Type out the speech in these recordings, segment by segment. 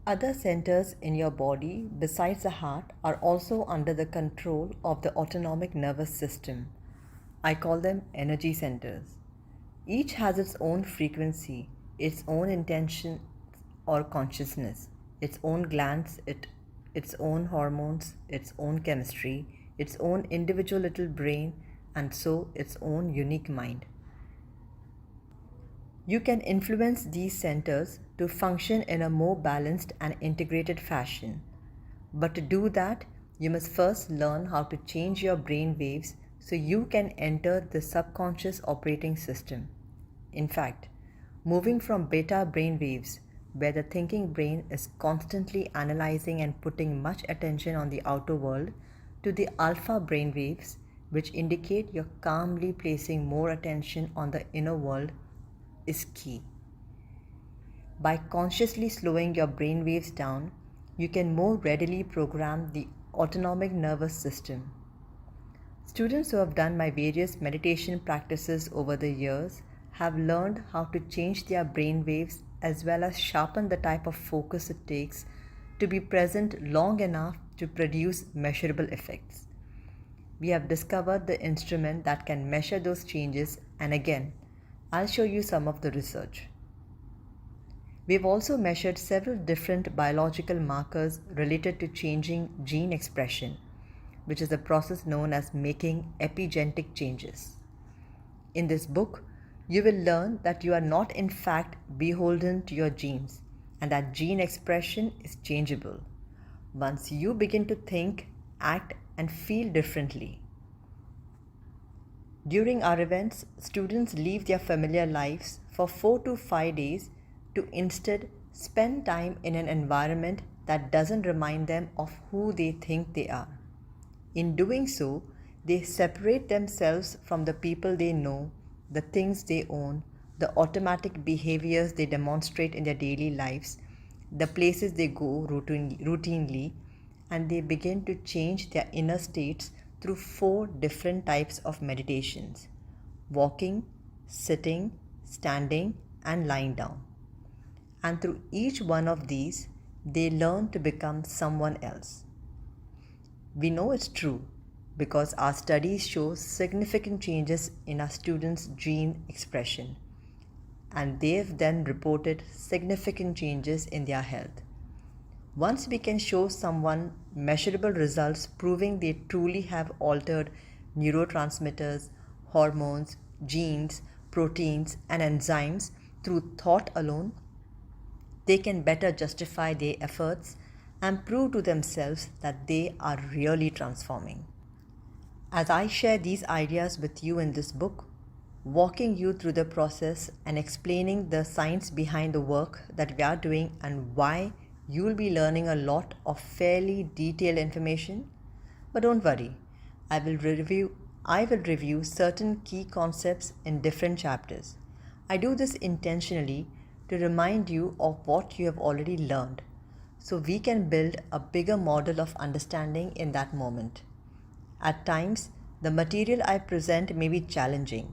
Other centers in your body besides the heart are also under the control of the autonomic nervous system. I call them energy centers. Each has its own frequency, its own intention or consciousness, its own glands, its own hormones, its own chemistry, its own individual little brain, and so its own unique mind. You can influence these centers to function in a more balanced and integrated fashion. But to do that, you must first learn how to change your brain waves so you can enter the subconscious operating system. In fact, moving from beta brain waves, where the thinking brain is constantly analyzing and putting much attention on the outer world, to the alpha brain waves, which indicate you're calmly placing more attention on the inner world, is key. By consciously slowing your brain waves down, you can more readily program the autonomic nervous system. Students who have done my various meditation practices over the years have learned how to change their brain waves as well as sharpen the type of focus it takes to be present long enough to produce measurable effects. We have discovered the instrument that can measure those changes, and again, I'll show you some of the research. We've also measured several different biological markers related to changing gene expression, which is a process known as making epigenetic changes. In this book, you will learn that you are not in fact beholden to your genes and that gene expression is changeable once you begin to think, act, and feel differently. During our events, students leave their familiar lives for 4 to 5 days to instead spend time in an environment that doesn't remind them of who they think they are. In doing so, they separate themselves from the people they know, the things they own, the automatic behaviors they demonstrate in their daily lives, the places they go routinely, and they begin to change their inner states through 4 different types of meditations: walking, sitting, standing, and lying down. And through each one of these, they learn to become someone else. We know it's true because our studies show significant changes in our students' gene expression, and they've then reported significant changes in their health. Once we can show someone measurable results proving they truly have altered neurotransmitters, hormones, genes, proteins, and enzymes through thought alone, they can better justify their efforts and prove to themselves that they are really transforming. As I share these ideas with you in this book, walking you through the process and explaining the science behind the work that we are doing and why you will be learning a lot of fairly detailed information. But don't worry, I will review certain key concepts in different chapters. I do this intentionally to remind you of what you have already learned, so we can build a bigger model of understanding in that moment. At times, the material I present may be challenging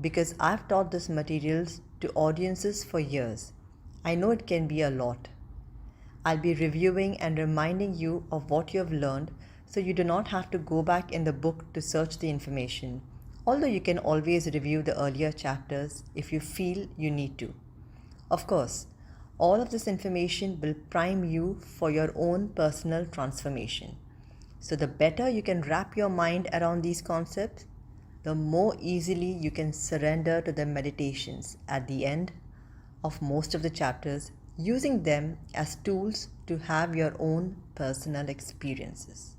because I've taught this materials to audiences for years. I know it can be a lot. I'll be reviewing and reminding you of what you have learned so you do not have to go back in the book to search the information, although you can always review the earlier chapters if you feel you need to. Of course, all of this information will prime you for your own personal transformation. So the better you can wrap your mind around these concepts, the more easily you can surrender to the meditations at the end of most of the chapters, using them as tools to have your own personal experiences.